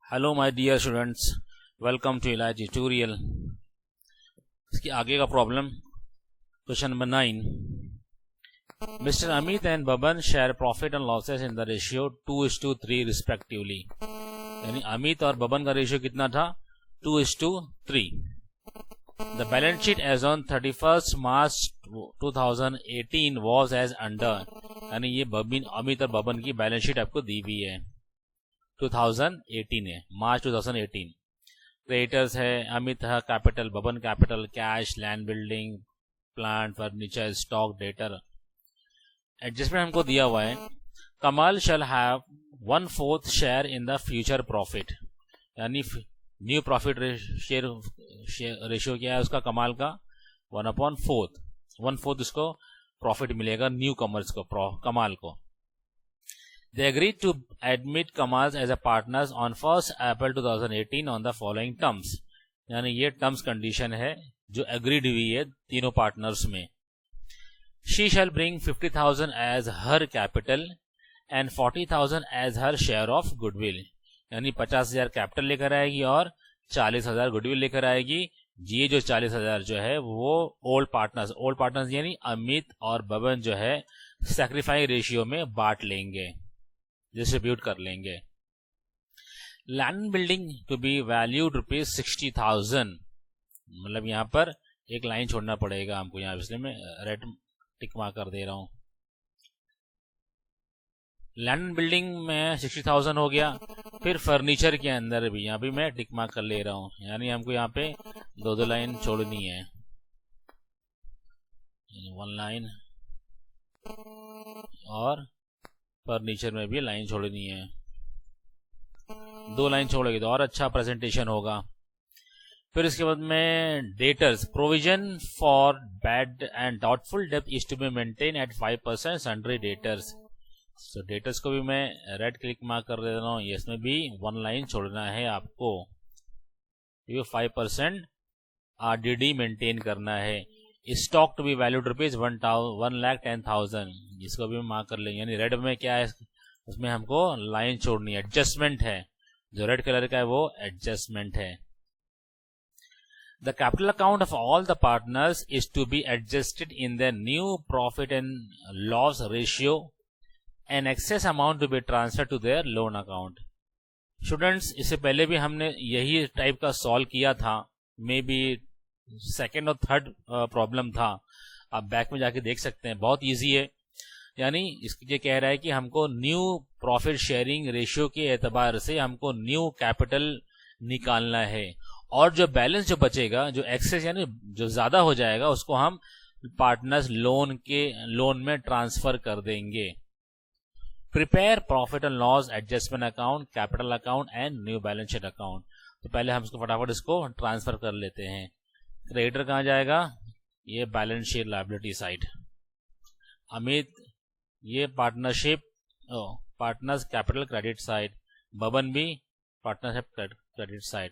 Hello my dear students, welcome to इलाज tutorial. इसके आगे का problem question number 9। Mister Amit and Baban share profit and losses in the ratio 2:3 respectively. यानी अमित और बबन का रेशियो कितना था? 2:3। The balance sheet as on 31 March 2018 was as under. यानी ये अमित और बबन की बैलेंस शीट आपको दी हुई है। 2018 है, मार्च 2018। क्रेडिटर्स है, अमित है capital, Baban capital, cash, land, building, plant, furniture, stock, debtor. Adjustment हमको दिया हुआ है। Kamal shall have 1/4 share in the future profit. यानी न्यू प्रॉफिट रेशियो क्या है उसका? कमाल का 1/4। 1/4 उसको प्रॉफिट मिलेगा न्यू कमर्स को, कमाल को। They agreed to admit Kamal as a partners on 1st April 2018 on the following terms। यानी ये टर्म्स कंडीशन है जो एग्रीड हुई है तीनों पार्टनर्स में। She shall bring 50,000 as her capital and 40,000 as her share of goodwill। यानी 50,000 capital लेकर आएगी और 40,000 गुडविल लेकर आएगी। ये जो 40,000 जो है वो ओल्ड पार्टनर्स यानी अमित और बबन जो है सैक्रिफाइस रेशियो में बांट लेंगे, डिस्ट्रीब्यूट कर लेंगे। Land building to be valued ₹60,000। मतलब यहां पर एक लाइन छोड़ना पड़ेगा हमको यहाँ, इसलिए मैं रेड टिक मार्क कर दे रहा हूं। लैंड बिल्डिंग में 60,000 हो गया। फिर फर्नीचर के अंदर भी यहाँ भी मैं टिक मार्क कर ले रहा हूं, यानी हमको यहाँ पे दो लाइन छोड़नी है। 1 लाइन और फर्नीचर में भी लाइन छोड़नी है। 2 लाइन छोड़ेगी तो और अच्छा प्रेजेंटेशन होगा। फिर इसके बाद में debtors, provision for bad and doubtful डेब्ट is to be maintain at 5% sundry debtors. तो डेटर्स को भी मैं रेड क्लिक मार्क कर दे रहा हूँ। इसमें भी 1 लाइन छोड़ना है आपको। ये 5% RDD मेंटेन करना है। Stock to be valued ₹1,10,000। इसको भी मार्क कर लेंगे। यानी रेड में क्या है उसमें हमको लाइन छोड़नी है, एडजस्टमेंट है। जो रेड कलर का है वो एडजस्टमेंट है। The capital account of all the partners is to be adjusted in the new profit and loss ratio and excess amount to be transfer to their loan account. Students, इससे पहले भी हमने यही type का solve किया था। May be second और third problem था। आप बैक में जाके देख सकते हैं, बहुत इजी है। यानी ये कह रहा है कि हमको न्यू प्रॉफिट शेयरिंग रेशियो के एतबार से हमको न्यू कैपिटल निकालना है, और जो बैलेंस जो बचेगा, जो एक्सेस यानी जो ज्यादा हो जाएगा, उसको हम पार्टनर्स लोन में ट्रांसफर कर देंगे। Prepare profit and loss adjustment account, capital account and new balance sheet account. तो पहले हम इसको फटाफट इसको ट्रांसफर कर लेते हैं। क्रेडिटर कहां जाएगा? ये balance sheet liability side. Amit ये partners capital credit side. Baban भी पार्टनरशिप क्रेडिट साइड।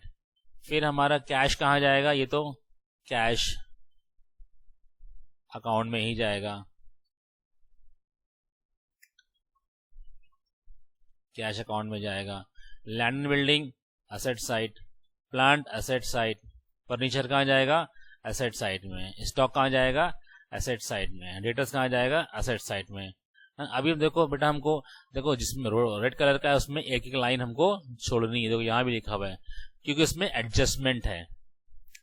फिर हमारा कैश कहां जाएगा? ये तो कैश अकाउंट में ही जाएगा। कैश अकाउंट में जाएगा। Land building asset side, plant asset side. Furniture कहां जाएगा? एसेट साइड में। स्टॉक कहां जाएगा? एसेट साइड में। डेटर्स कहां जाएगा? एसेट साइड में। अभी देखो बेटा, हमको देखो जिसमें रेड कलर का है उसमें एक एक लाइन हमको छोड़नी है। देखो यहां भी लिखा हुआ है क्योंकि इसमें एडजस्टमेंट है।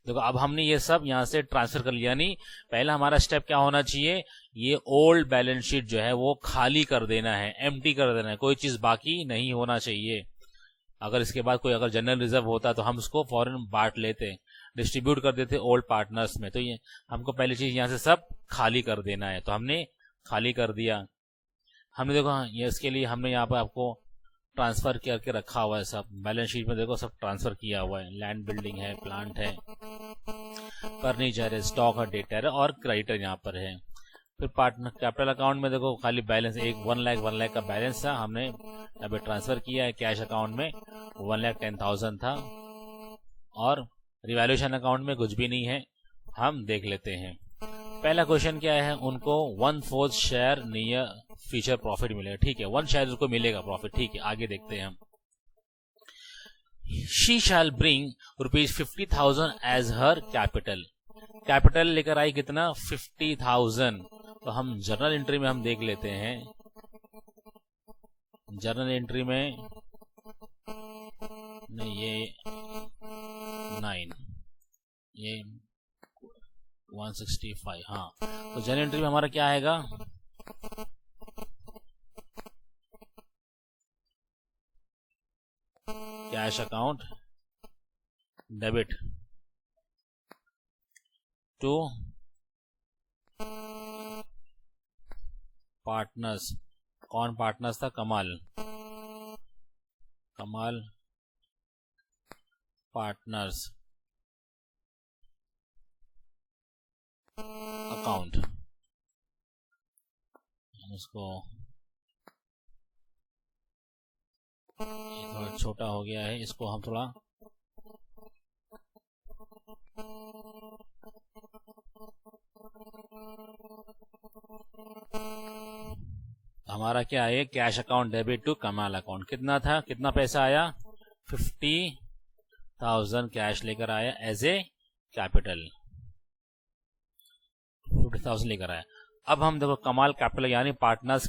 देखो अब हमने ये सब यहां से ट्रांसफर कर लिया। नहीं, पहला हमारा स्टेप क्या होना चाहिए? ये ओल्ड बैलेंस शीट जो है वो खाली कर देना है, एम्प्टी कर देना है। कोई चीज बाकी नहीं होना चाहिए। अगर इसके बाद कोई अगर जनरल रिजर्व होता तो हम उसको फौरन बांट लेते, डिस्ट्रीब्यूट कर देते ओल्ड पार्टनर्स में। तो ये हमको पहली चीज यहां से सब खाली कर देना है, तो हमने खाली कर दिया। हमने देखो ये इसके लिए हमने यहाँ पर आपको ट्रांसफर करके रखा हुआ है। सब बैलेंस शीट में देखो सब ट्रांसफर किया हुआ है। लैंड बिल्डिंग है, प्लांट है, फर्नीचर है, स्टॉक है, डेटर है और क्रेडिटर यहाँ पर है। फिर पार्टनर कैपिटल अकाउंट में देखो खाली बैलेंस 1 लाख का बैलेंस था, हमने अभी ट्रांसफर किया है। कैश अकाउंट में 1,10,000 था और रिवैल्यूएशन अकाउंट में कुछ भी नहीं है। हम देख लेते हैं। पहला क्वेश्चन क्या है? उनको 1/4 शेयर नियर फ्यूचर प्रॉफिट मिलेगा। ठीक है, 1 शेयर उसको मिलेगा प्रॉफिट। ठीक है, आगे देखते हैं हम। She shall bring ₹50,000 as her capital. Capital लेकर आई कितना? 50,000। तो हम जर्नल एंट्री में हम देख लेते हैं। जर्नल एंट्री में नहीं, ये 9, ये 165। हाँ, तो जर्नल एंट्री में हमारा क्या आएगा? Cash account debit to partners. कौन पार्टनर्स था? Kamal partners account. उसको थोड़ा छोटा हो गया है, इसको हम थोड़ा हमारा क्या है? कैश अकाउंट डेबिट टू कमाल अकाउंट। कितना था? कितना पैसा आया? 50,000 कैश लेकर आया एज ए कैपिटल। 50,000 लेकर आया। अब हम देखो कमाल कैपिटल यानी पार्टनर्स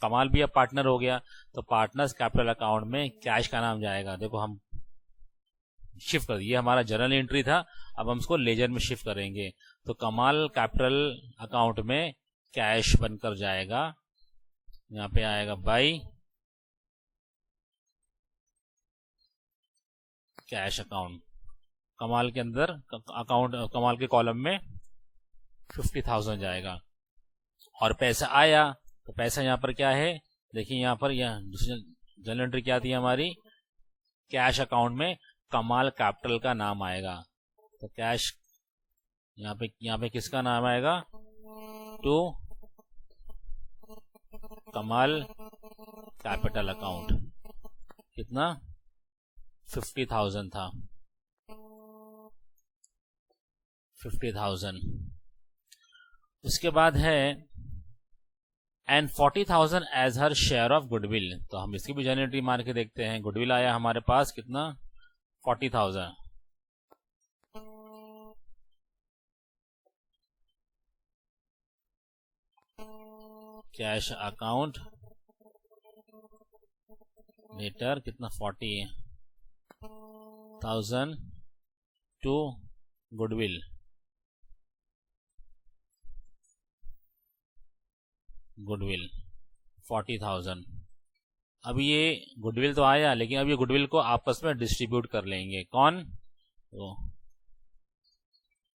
कमाल भी अब पार्टनर हो गया, तो पार्टनर्स कैपिटल अकाउंट में कैश का नाम जाएगा। देखो हम शिफ्ट कर, ये हमारा जर्नल एंट्री था, अब हम इसको लेजर में शिफ्ट करेंगे। तो कमाल कैपिटल अकाउंट में कैश बनकर जाएगा। यहाँ पे आएगा बाई कैश अकाउंट। कमाल के अंदर अकाउंट, कमाल के कॉलम में 50,000 जाएगा। और पैसा आया, तो पैसा यहाँ पर क्या है? देखिए यहाँ पर यह दूसरी जर्नल एंट्री क्या थी हमारी? कैश अकाउंट में कमाल कैपिटल का नाम आएगा। तो कैश यहाँ पे किसका नाम आएगा? टू कमाल कैपिटल अकाउंट। कितना? 50,000 था। 50,000। उसके बाद है and 40,000 as her share of goodwill. तो हम इसकी भी जर्नल एंट्री मार के देखते हैं। गुडविल आया हमारे पास कितना? 40,000। कैश अकाउंट लेटर कितना? 40,000 टू गुडविल। गुडविल 40,000। अब ये गुडविल तो आया, लेकिन अब ये गुडविल को आपस में डिस्ट्रीब्यूट कर लेंगे। कौन? तो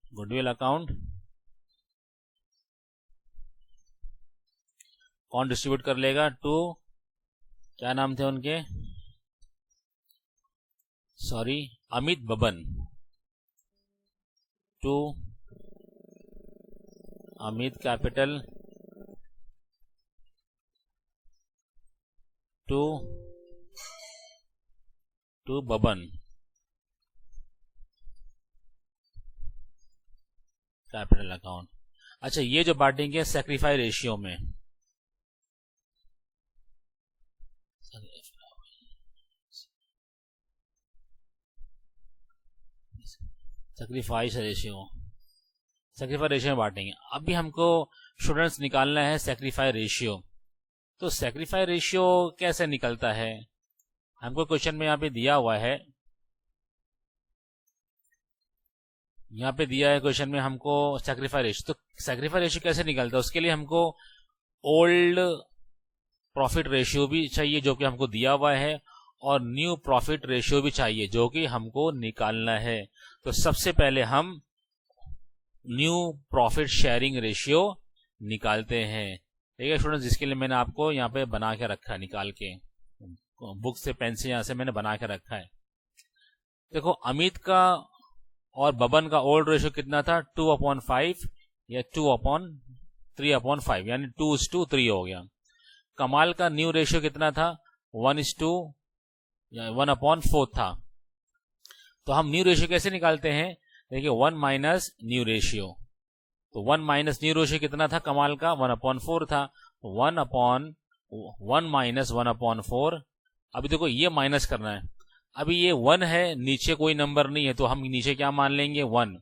गुडविल अकाउंट कौन डिस्ट्रीब्यूट कर लेगा? टू, क्या नाम थे उनके? Sorry, Amit Baban. To Amit capital to Baban capital account. अच्छा, ये जो बांटेंगे सैक्रिफाई रेशियो में, सैक्रिफाइस रेशियो में बांटेंगे। अभी हमको स्टूडेंट्स निकालना है सैक्रिफाई रेशियो। तो सैक्रिफाई रेशियो कैसे निकलता है? हमको क्वेश्चन में यहाँ पे दिया हुआ है, यहाँ पे दिया है क्वेश्चन में हमको सैक्रिफाई रेशियो। तो सैक्रिफाई रेशियो कैसे निकलता है? उसके लिए हमको ओल्ड प्रॉफिट रेशियो भी चाहिए जो कि हमको दिया हुआ है, और न्यू प्रॉफिट रेशियो भी चाहिए जो कि हमको निकालना है। तो सबसे पहले हम न्यू प्रॉफिट शेयरिंग रेशियो निकालते हैं। ठीक है स्टूडेंट्स, जिसके लिए मैंने आपको यहाँ पे बना के रखा है, निकाल के बुक से पेन से यहाँ से मैंने बना के रखा है। देखो अमित का और बबन का ओल्ड रेशियो कितना था? 2/5 या 2/3/5 यानी 2:3 हो गया। कमाल का न्यू रेशियो कितना था? 1:4 था। तो हम न्यू रेशियो कैसे निकालते हैं? देखिए 1 माइनस न्यू रेशियो। तो 1 माइनस न्यू रेशियो कितना था कमाल का? 1/4 था। 1 माइनस 1/4। अभी देखो ये माइनस करना है। अभी ये 1 है, नीचे कोई नंबर नहीं है, तो हम नीचे क्या मान लेंगे 1,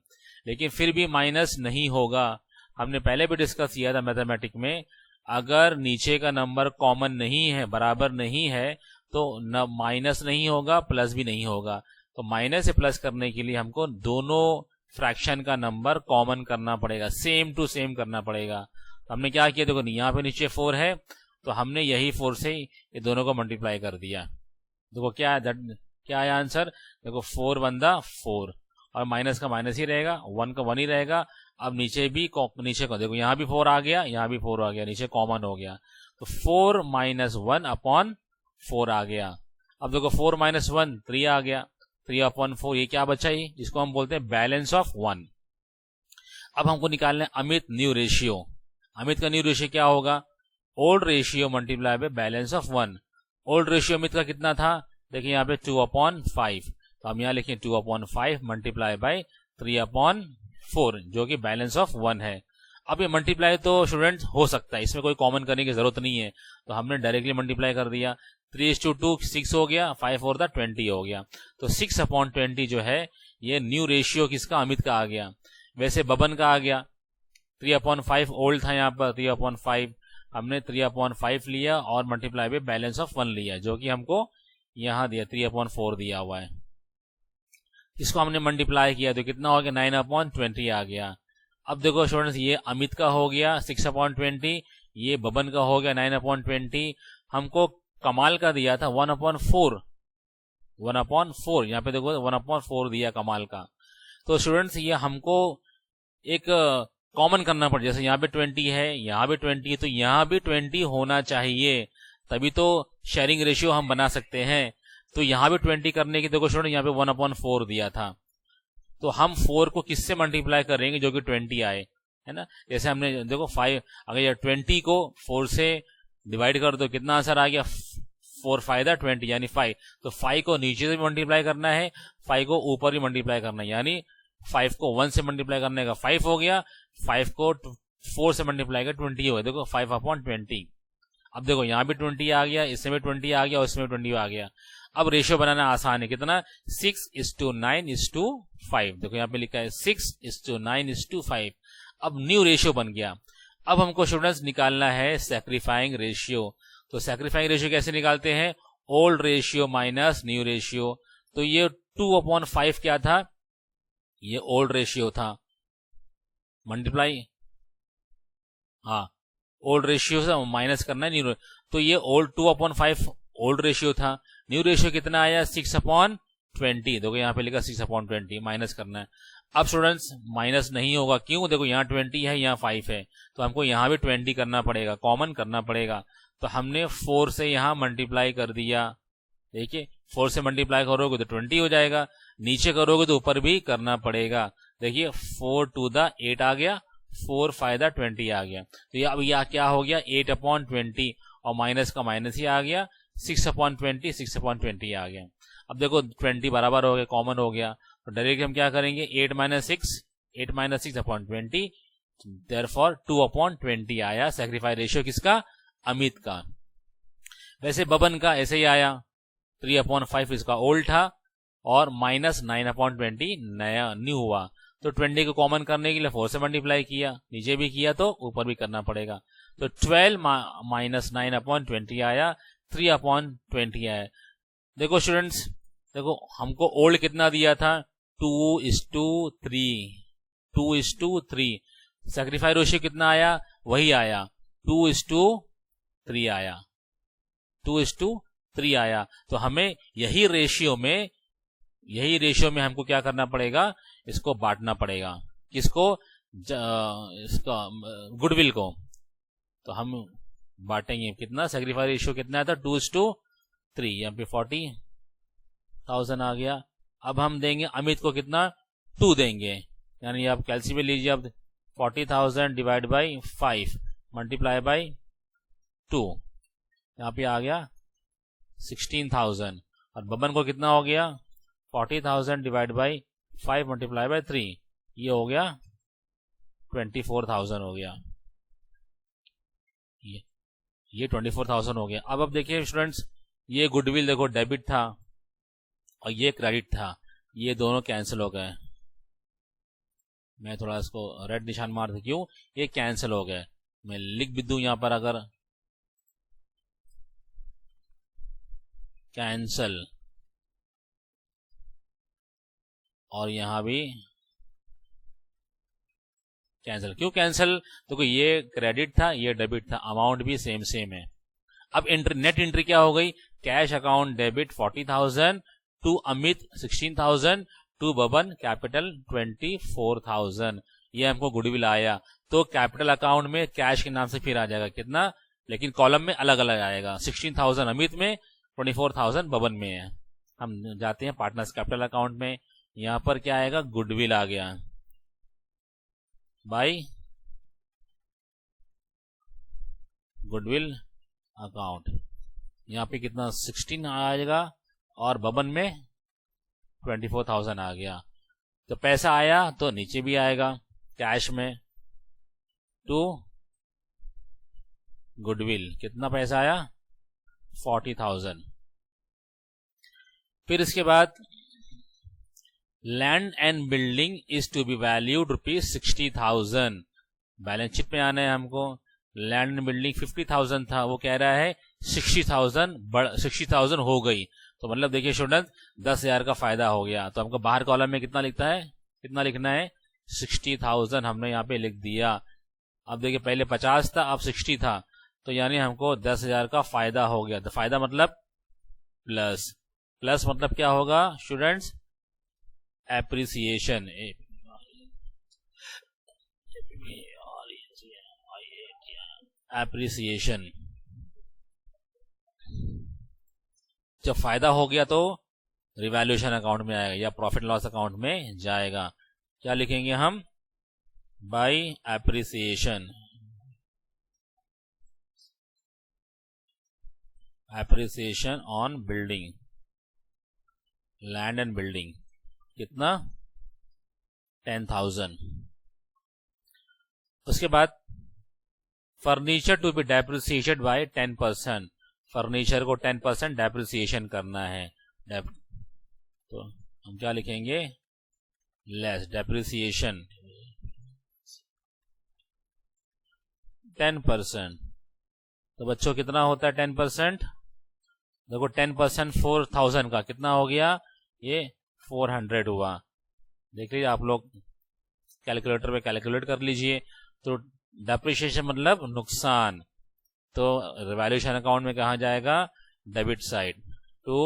लेकिन फिर भी माइनस नहीं होगा। हमने पहले भी डिस्कस किया था मैथमेटिक में, अगर नीचे का नंबर कॉमन नहीं है, बराबर नहीं है, तो न माइनस नहीं होगा, प्लस भी नहीं होगा। तो माइनस से प्लस करने के लिए हमको दोनों फ्रैक्शन का नंबर कॉमन करना पड़ेगा, सेम टू सेम करना पड़ेगा। तो हमने क्या किया, देखो यहाँ पे नीचे 4 है, तो हमने यही 4 से ये दोनों को मल्टीप्लाई कर दिया। देखो क्या आया आंसर, देखो 4 बंदा 4, और माइनस का माइनस ही रहेगा, 1 का 1 ही रहेगा। अब नीचे को देखो, यहाँ भी 4 आ गया, यहाँ भी 4 आ गया, नीचे कॉमन हो गया, तो 4 माइनस 1 अपॉन 4 आ गया। अब देखो 4 माइनस 1 3 आ गया, 3 अपॉन 4, ये क्या बचा, ये जिसको हम बोलते हैं बैलेंस ऑफ 1। अब हमको निकालना है अमित न्यू रेशियो। अमित का न्यू रेशियो क्या होगा, old ratio multiply by balance of 1। Old ratio Amit का कितना था, देखिए यहाँ पे 2/5, तो हम यहाँ लिखें 2/5 मल्टीप्लाई बाय 3/4, जो कि बैलेंस ऑफ 1 है। अब ये मल्टीप्लाई तो स्टूडेंट हो सकता है, इसमें कोई कॉमन करने की जरूरत नहीं है, तो हमने डायरेक्टली मल्टीप्लाई कर दिया। 3:2 6 हो गया, 5 और 20 हो गया, तो 6/20 जो है ये न्यू रेशियो किसका, अमित का आ गया। वैसे बबन का आ गया, 3/5 ओल्ड था, यहाँ पर 3/5, हमने 3/5 लिया और मल्टीप्लाई बाय बैलेंस ऑफ 1 लिया, जो कि हमको यहाँ दिया 3/4 दिया हुआ है। इसको हमने मल्टीप्लाई किया तो कितना हो गया, 9/20 आ गया। अब देखो स्टूडेंट्स, ये अमित का हो गया 6/20, ये बबन का हो गया 9/20, हमको कमाल का दिया था 1/4, यहाँ पे देखो 1/4 दिया कमाल का। तो स्टूडेंट्स ये हमको एक कॉमन करना पड़, जैसे यहाँ पे 20 है, यहाँ भी 20 है, तो यहाँ भी 20 होना चाहिए, तभी तो शेयरिंग रेशियो हम बना सकते हैं। तो यहाँ भी 20 करने की देखो स्टूडेंट, यहाँ पे 1/4 दिया था, तो हम 4 को किससे मल्टीप्लाई करेंगे जो कि 20 आए, है ना। जैसे हमने देखो 5, अगर ये 20 को 4 से डिवाइड कर दो, कितना आंसर आ गया, 4 फायदा 20 यानी 5, तो 5 को नीचे से भी मल्टीप्लाई करना है, 5 को ऊपर भी मल्टीप्लाई करना है, यानी 5 को 1 से मल्टीप्लाई करने का 5 हो गया, 5 को 4 से मल्टीप्लाई का 20 हो गया, देखो 5/20। अब देखो यहाँ भी 20 आ गया, इसमें भी 20 आ गया और इसमें भी 20 आ गया। अब रेशियो बनाना आसान है, कितना, 6:9:5, देखो यहाँ पे लिखा है 6:9:5। अब न्यू रेशियो बन गया। अब हमको स्टूडेंट्स निकालना है सैक्रिफाइंग रेशियो। तो सैक्रिफाइंग रेशियो कैसे निकालते हैं, old ratio minus new ratio. तो ये 2/5 क्या था, ये ओल्ड रेशियो था, मल्टीप्लाई, हाँ ओल्ड रेशियो से माइनस करना है न्यू, तो ये ओल्ड 2/5 ओल्ड रेशियो था। न्यू रेशियो कितना आया, 6/20, देखो यहाँ पे लिखा 6/20, माइनस करना है। अब स्टूडेंट्स माइनस नहीं होगा, क्यों, देखो यहाँ 20 है, यहाँ 5 है, तो हमको यहाँ भी 20 करना पड़ेगा, कॉमन करना पड़ेगा। तो हमने 4 से यहाँ मल्टीप्लाई कर दिया, देखिए 4 से मल्टीप्लाई करोगे तो 20 हो जाएगा, नीचे करोगे तो ऊपर भी करना पड़ेगा। देखिए 4 to the 8 आ गया, 4 फायदा 20 आ गया, तो ये अब यह क्या हो गया, 8/20, और माइनस का माइनस ही आ गया, 6/20 आ गया। अब देखो 20 बराबर हो गया, कॉमन हो गया, तो डायरेक्ट हम क्या करेंगे, 8-6/20, देयरफॉर 2/20 आया सैक्रिफाइस रेशियो किसका, अमित का। वैसे बबन का ऐसे ही आया, 3/5 इसका ओल्ड था और -9/20 नया न्यू हुआ। तो 20 को कॉमन करने के लिए 4 से मल्टीप्लाई किया, नीचे भी किया तो ऊपर भी करना पड़ेगा, तो 12 - 9/20 आया, 3/20 आया। देखो स्टूडेंट्स, देखो हमको ओल्ड कितना दिया था, 2:3, सैक्रिफाइस रेशियो कितना आया, वही आया, 2:3 आया, 2:3 आया। तो हमें यही रेशियो में हमको क्या करना पड़ेगा, इसको बांटना पड़ेगा, किसको, इसका गुडविल को। तो हम बांटेंगे कितना, सैक्रिफाइस रेशियो कितना आया था, 2:3, यहाँ पे 40,000 आ गया। अब हम देंगे अमित को कितना, 2 देंगे, यानी आप कैलसी में लीजिए, अब 40,000 डिवाइड बाई 5 मल्टीप्लाई बाई 2, यहाँ पे आ गया 16,000, और बबन को कितना हो गया, 40,000 डिवाइड बाई 5 मल्टीप्लाई बाई 3, ये हो गया 24,000 हो गया, ये 24,000 हो गया। अब देखिए स्टूडेंट्स, ये गुडविल देखो डेबिट था, और ये क्रेडिट था, ये दोनों कैंसिल हो गए। मैं थोड़ा इसको रेड निशान मार दूं, क्यों, ये कैंसिल हो गए। मैं लिख भी दूं यहां पर, अगर कैंसिल, और यहां भी कैंसिल। क्यों कैंसिल, तो ये क्रेडिट था, ये डेबिट था, अमाउंट भी सेम सेम है। अब नेट एंट्री क्या हो गई, cash account debit 40,000 to Amit 16,000 to Baban capital 24,000। ये हमको गुडविल आया, तो कैपिटल अकाउंट में कैश के नाम से फिर आ जाएगा कितना, लेकिन कॉलम में अलग अलग आएगा। 16,000 अमित में, 24,000 बबन में है। हम जाते हैं पार्टनर्स कैपिटल अकाउंट में, यहां पर क्या आएगा, गुडविल आ गया बाय गुडविल अकाउंट। यहाँ पे कितना 16 आएगा, और बबन में 24,000 आ गया। तो पैसा आया तो नीचे भी आएगा कैश में, टू गुडविल कितना पैसा आया, 40,000। फिर इसके बाद land and building is to be valued ₹60,000। Balance sheet में आना है हमको। लैंड एंड बिल्डिंग 50,000 था, वो कह रहा है 60,000 हो गई। तो मतलब देखिए स्टूडेंट, 10,000 का फायदा हो गया। तो हमको बाहर कॉलम में कितना लिखता है, कितना लिखना है, 60,000 हमने यहाँ पे लिख दिया। अब देखिए पहले 50 था, अब 60 था, तो यानी हमको 10,000 का फायदा हो गया। तो फायदा मतलब प्लस, प्लस मतलब क्या होगा स्टूडेंट्स, एप्रिसिएशन। एप्रिसिएशन, जब फायदा हो गया तो रिवैल्यूएशन अकाउंट में आएगा या प्रॉफिट लॉस अकाउंट में जाएगा। क्या लिखेंगे हम, by appreciation, appreciation on building, land and building कितना, 10,000। उसके बाद furniture to be depreciated by 10%। Furniture को 10% डेप्रिसिएशन करना है। तो हम क्या लिखेंगे, लेस डेप्रिसिएशन 10%। तो बच्चों कितना होता है 10%, देखो 10% 4,000 का कितना हो गया, ये 400 हुआ। देख लीजिए आप लोग कैलकुलेटर पे कैलकुलेट कर लीजिए। तो डेप्रिसिएशन मतलब नुकसान, तो रिवैल्यूएशन अकाउंट में कहा जाएगा, debit side, to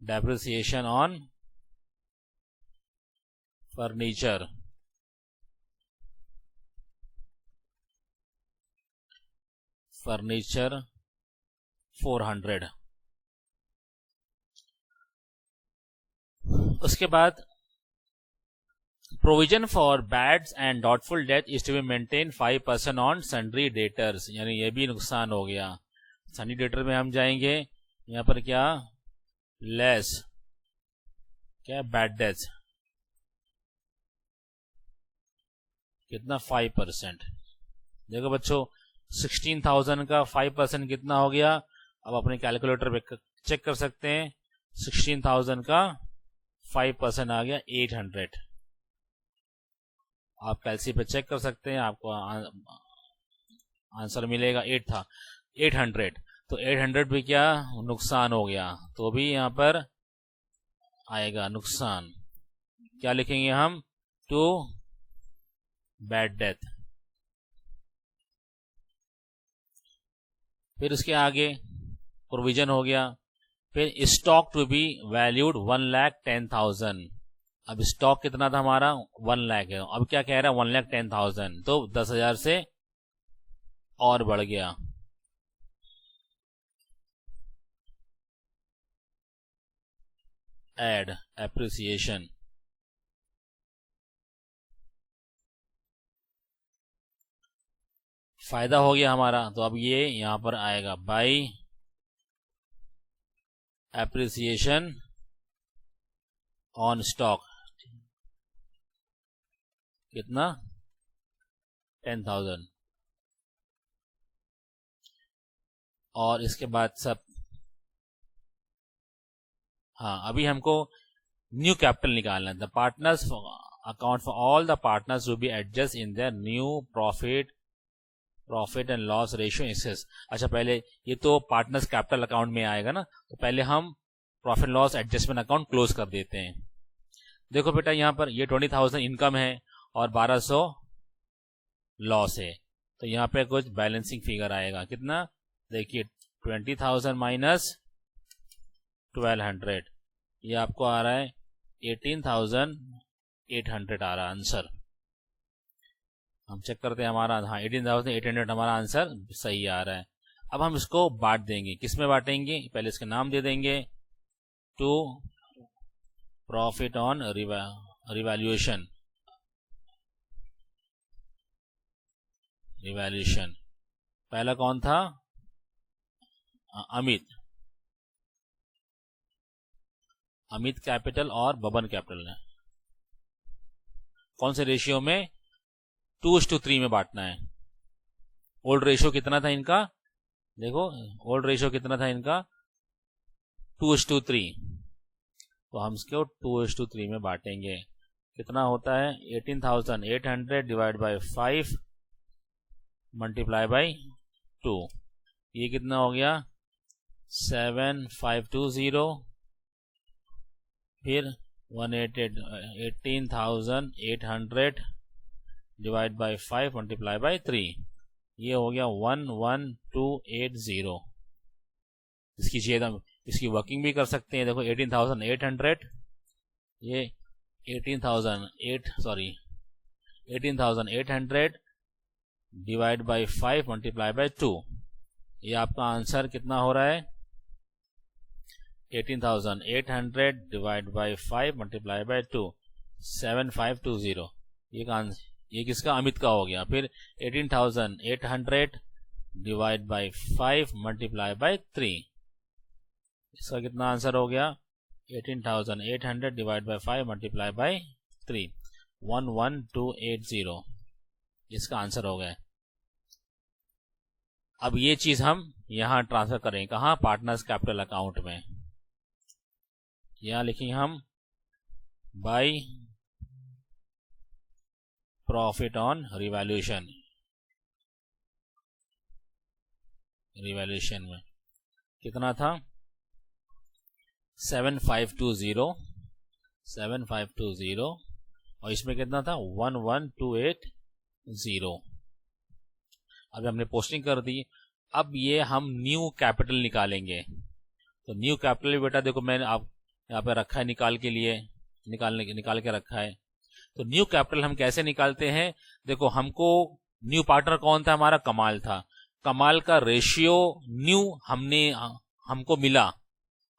depreciation on furniture, furniture 400। उसके बाद provision for bads and doubtful debt is to be maintain 5% on sundry debtors, यानी ये भी नुकसान हो गया। सन्ड्री डेटर में हम जाएंगे, यहां पर क्या, लेस क्या, बैड डेट्स कितना, 5%। देखो बच्चों 16,000 का 5% कितना हो गया, अब अपने कैलकुलेटर पे चेक कर सकते हैं। 16,000 का 5% आ गया 800। आप कैलसी पे चेक कर सकते हैं, आपको आंसर मिलेगा 8 था, 800। तो 800 भी क्या नुकसान हो गया, तो भी यहां पर आएगा नुकसान। क्या लिखेंगे हम, टू बैड डेथ। फिर उसके आगे प्रोविजन हो गया। फिर स्टॉक टू बी वैल्यूड 1,10,000। अब स्टॉक कितना था हमारा, 1 लाख है। अब क्या कह रहा है, 1,10,000, तो 10,000 से और बढ़ गया। एड एप्रिसिएशन, फायदा हो गया हमारा, तो अब ये यहां पर आएगा, बाय एप्रिसिएशन ऑन स्टॉक कितना, 10,000। और इसके बाद सब हाँ, अभी हमको न्यू कैपिटल निकालना है। The partners account for all the partners will be adjust in their new profit and loss ratio excess. अच्छा, पहले ये तो पार्टनर्स कैपिटल अकाउंट में आएगा ना, तो पहले हम profit loss adjustment account close कर देते हैं। देखो बेटा, यहाँ पर ये 20,000 इनकम है और 1200 लॉस है, तो यहाँ पे कुछ बैलेंसिंग फिगर आएगा। कितना? देखिए 20,000 माइनस 1200, ये आपको आ रहा है 18,800 आ रहा है आंसर। हम चेक करते हैं हमारा, हाँ 18,800 हमारा आंसर सही आ रहा है। अब हम इसको बांट देंगे। किस में बांटेंगे? पहले इसके नाम दे देंगे, टू प्रॉफिट ऑन रिवैल्यूएशन। पहला कौन था? अमित कैपिटल और बबन कैपिटल है। कौन से रेशियो में? 2:3 में बांटना है। ओल्ड रेशियो कितना था इनका? देखो ओल्ड रेशियो कितना था इनका? 2:3। तो हम इसको 2:3 में बांटेंगे। कितना होता है? 18,800 डिवाइड बाय 5 मल्टीप्लाई बाय 2। ये कितना हो गया? 7,520। फिर 18,800 डिवाइड बाय 5 मल्टीप्लाई बाय 3, ये हो गया 11,280। इसकी चाहिए इसकी वर्किंग भी कर सकते हैं। देखो 18,800, ये 18,800 डिवाइड बाय 5 मल्टीप्लाई बाय 2, ये आपका आंसर कितना हो रहा है? 18,800 डिवाइड बाय 5 मल्टीप्लाई बाय 2, 7,520। ये किसका? अमित का हो गया। फिर 18,800 डिवाइड बाय 5 मल्टीप्लाई बाय 3, इसका कितना आंसर हो गया? 18,800 डिवाइड बाय 5 मल्टीप्लाई बाय 3, 11,280। इसका आंसर हो गया। अब ये चीज हम यहां ट्रांसफर करेंगे। कहां? पार्टनर्स कैपिटल अकाउंट में। यहां लिखेंगे हम बाय प्रॉफिट ऑन रिवैल्यूएशन में कितना था? 7,520 और इसमें कितना था? 11,280। अभी हमने पोस्टिंग कर दी। अब ये हम न्यू कैपिटल निकालेंगे। तो न्यू कैपिटल बेटा देखो मैंने आप यहाँ पे रखा है निकाल के रखा है। तो न्यू कैपिटल हम कैसे निकालते हैं? देखो हमको न्यू पार्टनर कौन था? हमारा कमाल था। कमाल का रेशियो न्यू हमको मिला,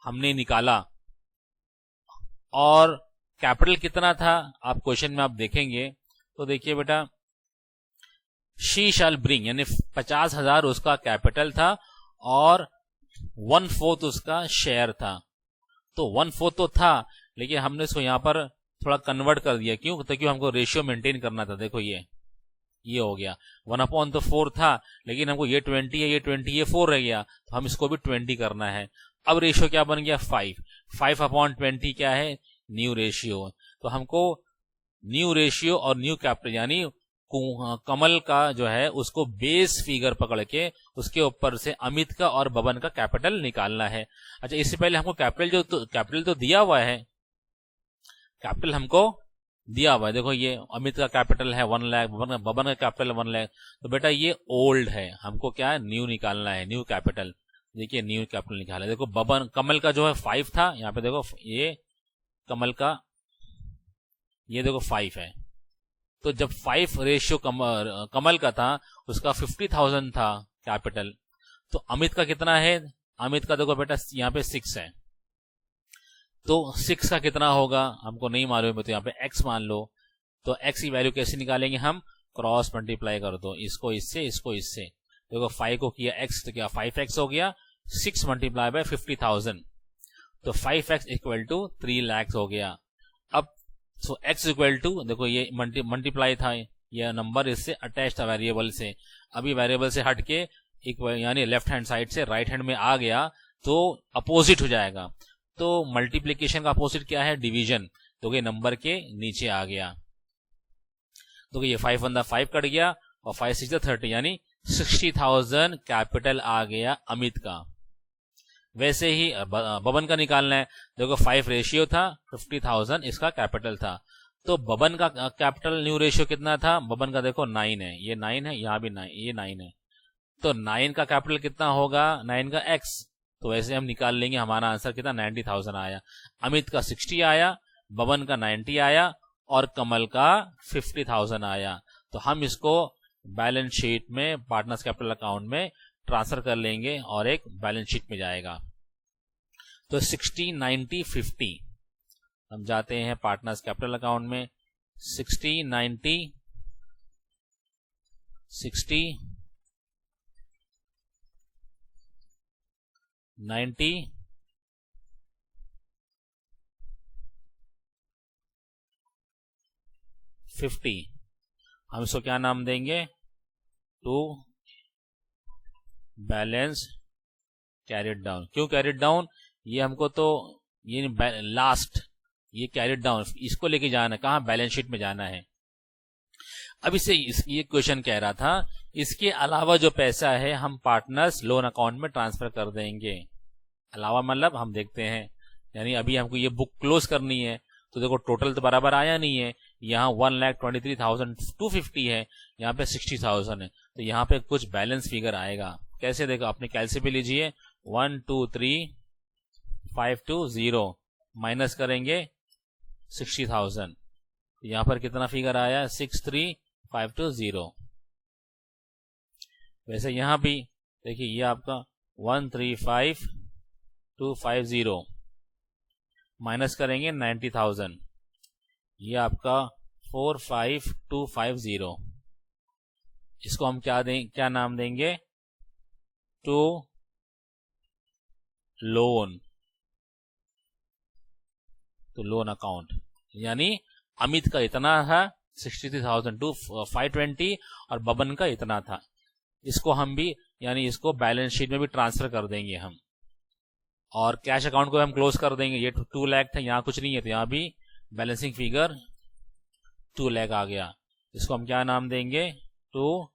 हमने निकाला। और कैपिटल कितना था? आप क्वेश्चन में आप देखेंगे तो देखिए बेटा, शी शैल ब्रिंग, यानी 50,000 उसका कैपिटल था और 1/4 उसका शेयर था। तो 1/4 तो था, लेकिन हमने इसको यहां पर थोड़ा कन्वर्ट कर दिया। क्यों? क्योंकि हमको रेशियो मेंटेन करना था। देखो ये हो गया 1/4 था, लेकिन हमको ये 20 है, ये 20, ये 4 रह गया, तो हम इसको भी 20 करना है। अब रेशियो क्या बन गया? 5/20 क्या है? New ratio. तो हमको न्यू रेशियो और न्यू कैपिटल यानी कमल का जो है उसको बेस फिगर पकड़ के उसके ऊपर से अमित का और बबन का कैपिटल निकालना है। अच्छा, इससे पहले हमको कैपिटल तो दिया हुआ है। कैपिटल हमको दिया हुआ है। देखो ये अमित का कैपिटल है 1 लाख, बबन का कैपिटल 1 लाख। तो बेटा ये ओल्ड है, हमको क्या है? न्यू निकालना है, न्यू कैपिटल। देखिए न्यू कैपिटल निकाला। देखो कमल का जो है 5 था, यहाँ पे देखो ये कमल का, ये देखो 5 है। तो जब 5 रेशियो कमल का था, उसका 50,000 था कैपिटल। तो अमित का कितना है? अमित का देखो बेटा यहाँ पे 6 है। तो 6 का कितना होगा हमको नहीं मालूम है, तो यहाँ पे x मान लो। तो x की वैल्यू कैसे निकालेंगे हम? क्रॉस मल्टीप्लाई कर दो, इसको इससे, इसको इससे। देखो 5 को किया x, तो क्या 5x हो गया? 6 मल्टीप्लाई बाय 50,000, तो 5x इक्वल टू 3 लाख हो गया। अब सो x इक्वल टू, देखो ये मल्टीप्लाई था, यह नंबर इससे अटैच था वेरिएबल से। अभी वेरिएबल से हट के यानी लेफ्ट हैंड साइड से राइट हैंड में आ गया, तो अपोजिट हो जाएगा। तो मल्टीप्लीकेशन का अपोजिट क्या है, डिवीजन, तो ये नंबर के नीचे आ गया। तो ये 5 वन 5 कट गया और 5 6 30, यानी 60,000 कैपिटल आ गया अमित का। वैसे ही बबन का निकालना है। देखो 5 रेशियो था, 50,000 इसका कैपिटल था। तो बबन का कैपिटल न्यू रेशियो कितना था, बबन का देखो 9 है, ये 9 है, यहाँ भी 9, ये 9 है। तो 9 का कैपिटल कितना होगा, 9 का x, तो वैसे हम निकाल लेंगे। हमारा आंसर कितना 90,000 आया। अमित का 60 आया, बबन का 90 आया और कमल का 50,000 आया। तो हम इसको बैलेंस शीट में पार्टनर्स कैपिटल अकाउंट में ट्रांसफर कर लेंगे और एक बैलेंस शीट में जाएगा। तो 60 90 50 हम जाते हैं पार्टनर्स कैपिटल अकाउंट में। 60 90 60 90 50, हम इसको क्या नाम देंगे, टू बैलेंस कैरिड डाउन। क्यों कैरिड डाउन, ये हमको तो ये लास्ट, ये कैरिड डाउन, इसको लेके जाना है, कहाँ, बैलेंस शीट में जाना है। अब इसे ये क्वेश्चन कह रहा था इसके अलावा जो पैसा है हम पार्टनर्स लोन अकाउंट में ट्रांसफर कर देंगे। अलावा मतलब हम देखते हैं, यानी अभी हमको ये बुक क्लोज करनी है, तो देखो टोटल तो बराबर आया नहीं है। यहाँ 1,23,250 है, यहाँ पे 60,000 है, तो यहाँ पे कुछ बैलेंस फिगर आएगा। कैसे, देखो अपने कैलसी पे लीजिए, 123,520 माइनस करेंगे 60,000, यहाँ पर कितना फिगर आया, 63,520। वैसे यहाँ भी देखिए, ये आपका 135,250 माइनस करेंगे 90,000, ये आपका 45,250। इसको हम क्या नाम देंगे, टू लोन, तो लोन अकाउंट। यानी अमित का इतना था 63,520 और बबन का इतना था। इसको हम भी, यानी इसको बैलेंस शीट में भी ट्रांसफर कर देंगे हम, और कैश अकाउंट को हम क्लोज कर देंगे। ये 2 लाख था, यहाँ कुछ नहीं है, तो यहाँ भी बैलेंसिंग फिगर 2 लाख आ गया। इसको हम क्या नाम देंगे, to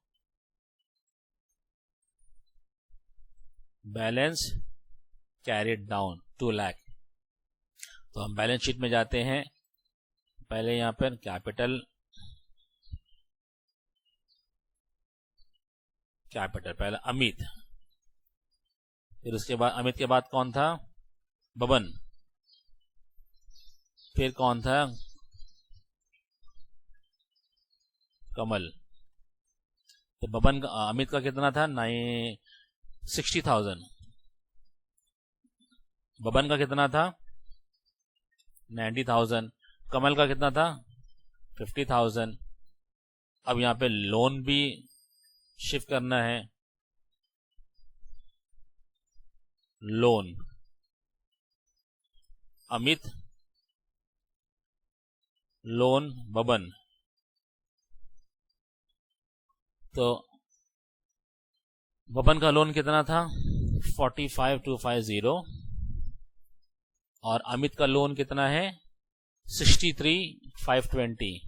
balance carried down 2 lakh. तो हम बैलेंस शीट में जाते हैं, पहले यहां पर कैपिटल पहले अमित, फिर उसके बाद अमित के बाद कौन था, बबन, फिर कौन था, कमल। तो बबन का, अमित का कितना था, 60,000, बबन का कितना था 90,000, कमल का कितना था 50,000। अब यहाँ पे लोन भी शिफ्ट करना है, लोन अमित, लोन बबन। तो बबन का लोन कितना था 45,250 और अमित का लोन कितना है 63,520,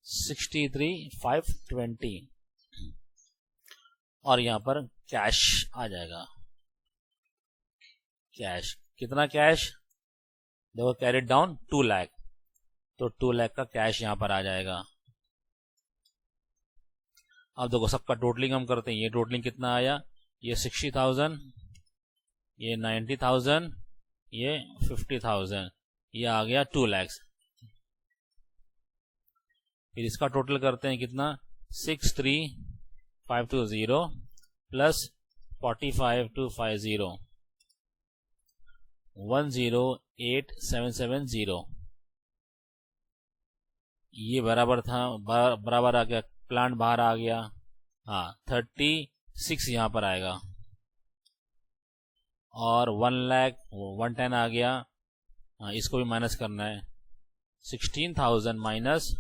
63,520। और यहां पर कैश आ जाएगा, कैश कितना, कैश देखो कैरिड डाउन 2 लाख, तो 2 लाख का कैश यहां पर आ जाएगा। अब देखो सबका टोटलिंग हम करते हैं, ये टोटलिंग कितना आया, ये 60,000, ये 90,000, ये 50,000, ये आ गया 2 लाख। फिर इसका टोटल करते हैं कितना, 63,520 प्लस 45,250, 108,770। ये बराबर था, बराबर आ गया, प्लांट बाहर आ गया, हाँ 36 यहां पर आएगा, और 1,10,000 आ गया, हाँ इसको भी माइनस करना है, 16,000 माइनस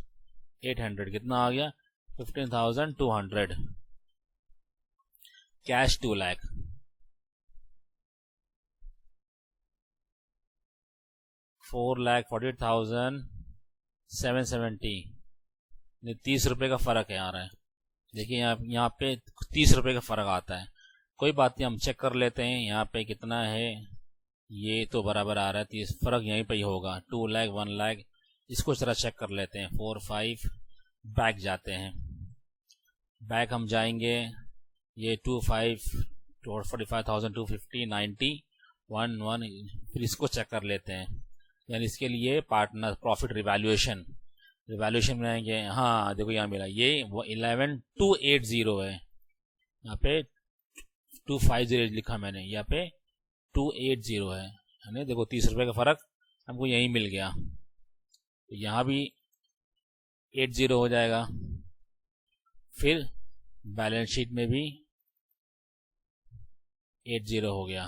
800 कितना आ गया 15,200, कैश 2 लाख। 4,48,770, 30 रुपये का फ़र्क है आ रहा है। देखिए यहाँ पे 30 रुपये का फ़र्क आता है। कोई बात नहीं, हम चेक कर लेते हैं यहाँ पे कितना है। ये तो बराबर आ रहा है, 30 फ़र्क यहीं पे ही होगा। 2 लाख 1 लाख, इसको जरा चेक कर लेते हैं। 4 5 बैक जाते हैं, बैक हम जाएंगे। ये 2 5 45,250 90 1 1, फिर इसको चेक कर लेते हैं। यानी इसके लिए पार्टनर प्रॉफिट रिवैल्यूएशन बनाएंगे। हाँ देखो यहाँ मिला, ये 11280 है। यहाँ पे 250 लिखा मैंने, यहाँ पे 280 है। यानी देखो 30 रुपये का फ़र्क हमको यहीं मिल गया। तो यहाँ भी 80 हो जाएगा, फिर बैलेंस शीट में भी 80 हो गया।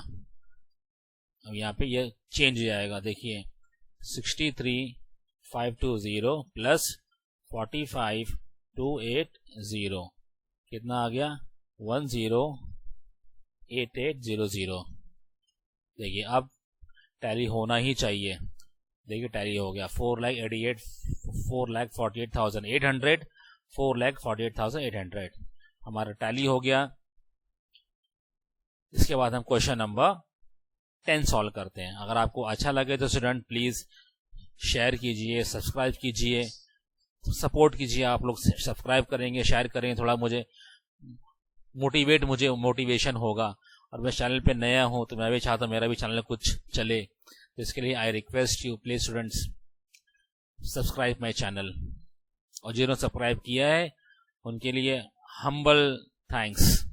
अब यहाँ पे ये चेंज हो जाएगा। देखिए 63,520 प्लस 45,280 कितना आ गया? 108800। देखिए अब टैली होना ही चाहिए। देखिए टैली हो गया। 4,48,800 4,48,800 हमारा टैली हो गया। इसके बाद हम क्वेश्चन नंबर 10 सॉल्व करते हैं। अगर आपको अच्छा लगे तो स्टूडेंट प्लीज़ शेयर कीजिए, सब्सक्राइब कीजिए, सपोर्ट कीजिए। आप लोग सब्सक्राइब करेंगे, शेयर करेंगे, थोड़ा मुझे मोटिवेशन होगा। और मैं चैनल पे नया हूँ तो मैं भी चाहता हूँ मेरा भी चैनल कुछ चले। तो इसके लिए I request you please students subscribe my channel. और जिन्होंने सब्सक्राइब किया है उनके लिए हम्बल थैंक्स।